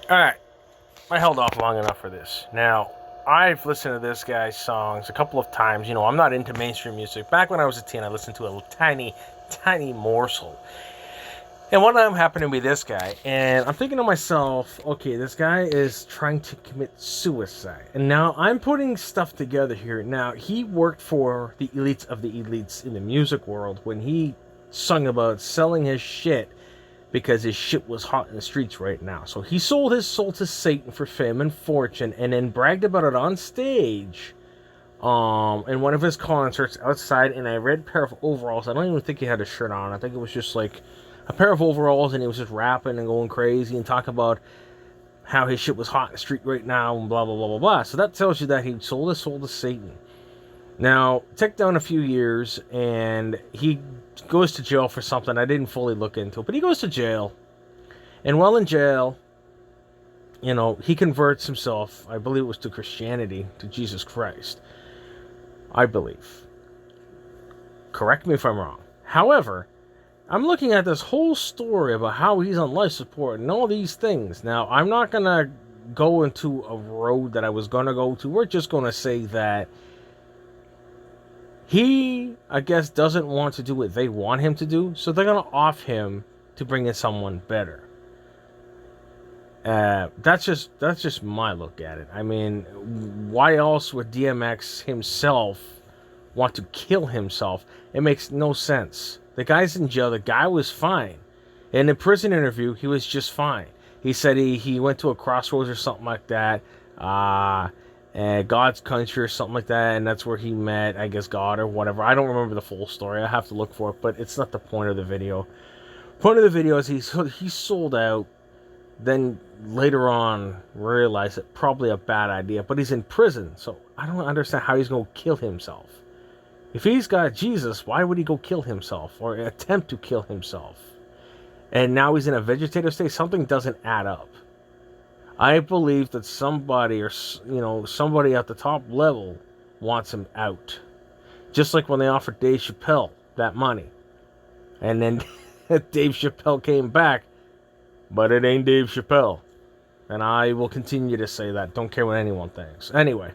Alright, I held off long enough for this. Now, I've listened to this guy's songs a couple of times. You know, I'm not into mainstream music. Back when I was a teen, I listened to a tiny, tiny morsel. And one of them happened to be this guy. And I'm thinking to myself, okay, this guy is trying to commit suicide. And now I'm putting stuff together here. Now, he worked for the elites of the elites in the music world when he sung about selling his shit because his shit was hot in the streets right now. So he sold his soul to Satan for fame and fortune, and then bragged about it on stage, in one of his concerts outside in a red pair of overalls. I don't even think he had a shirt on. I think it was just like a pair of overalls, and he was just rapping and going crazy and talking about how his shit was hot in the street right now and blah blah blah blah blah. So that tells you that he sold his soul to Satan. Now, tick down a few years, and he goes to jail for something. I didn't fully look into it, but he goes to jail. And while in jail, you know, he converts himself, I believe it was to Christianity, to Jesus Christ. I believe. Correct me if I'm wrong. However, I'm looking at this whole story about how he's on life support and all these things. Now, I'm not going to go into a road that I was going to go to. We're just going to say that he, I guess, doesn't want to do what they want him to do, so they're going to off him to bring in someone better. That's just my look at it. I mean, why else would DMX himself want to kill himself? It makes no sense. The guy's in jail. The guy was fine. In the prison interview, he was just fine. He said he went to a crossroads or something like that. God's country or something like that, and that's where he met, I guess, God or whatever. I don't remember the full story. I have to look for it, but it's not the point of the video. Point of the video is he sold out, then later on realized it probably a bad idea, but he's in prison, so I don't understand how he's going to kill himself. If he's got Jesus, why would he go kill himself or attempt to kill himself? And now he's in a vegetative state. Something doesn't add up. I believe that somebody, or somebody at the top level wants him out. Just like when they offered Dave Chappelle that money. And then Dave Chappelle came back, but it ain't Dave Chappelle. And I will continue to say that. Don't care what anyone thinks. Anyway.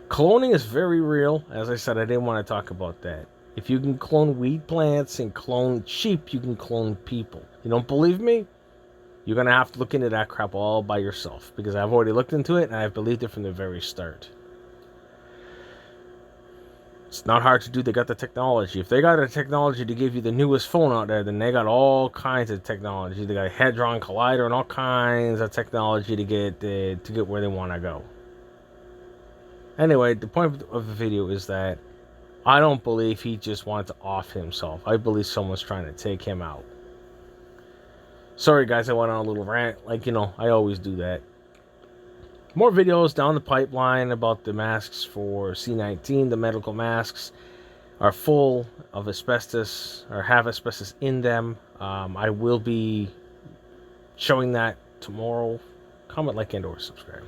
Cloning is very real. As I said, I didn't want to talk about that. If you can clone weed plants and clone sheep, you can clone people. You don't believe me? You're going to have to look into that crap all by yourself, because I've already looked into it and I've believed it from the very start. It's not hard to do. They got the technology. If they got the technology to give you the newest phone out there, then they got all kinds of technology. They got a Hadron Collider and all kinds of technology to get where they want to go. Anyway, the point of the video is that I don't believe he just wanted to off himself. I believe someone's trying to take him out. Sorry guys, I went on a little rant. I always do that. More videos down the pipeline about the masks for C-19. The medical masks are full of asbestos, or have asbestos in them. I will be showing that tomorrow. Comment, like, and or subscribe.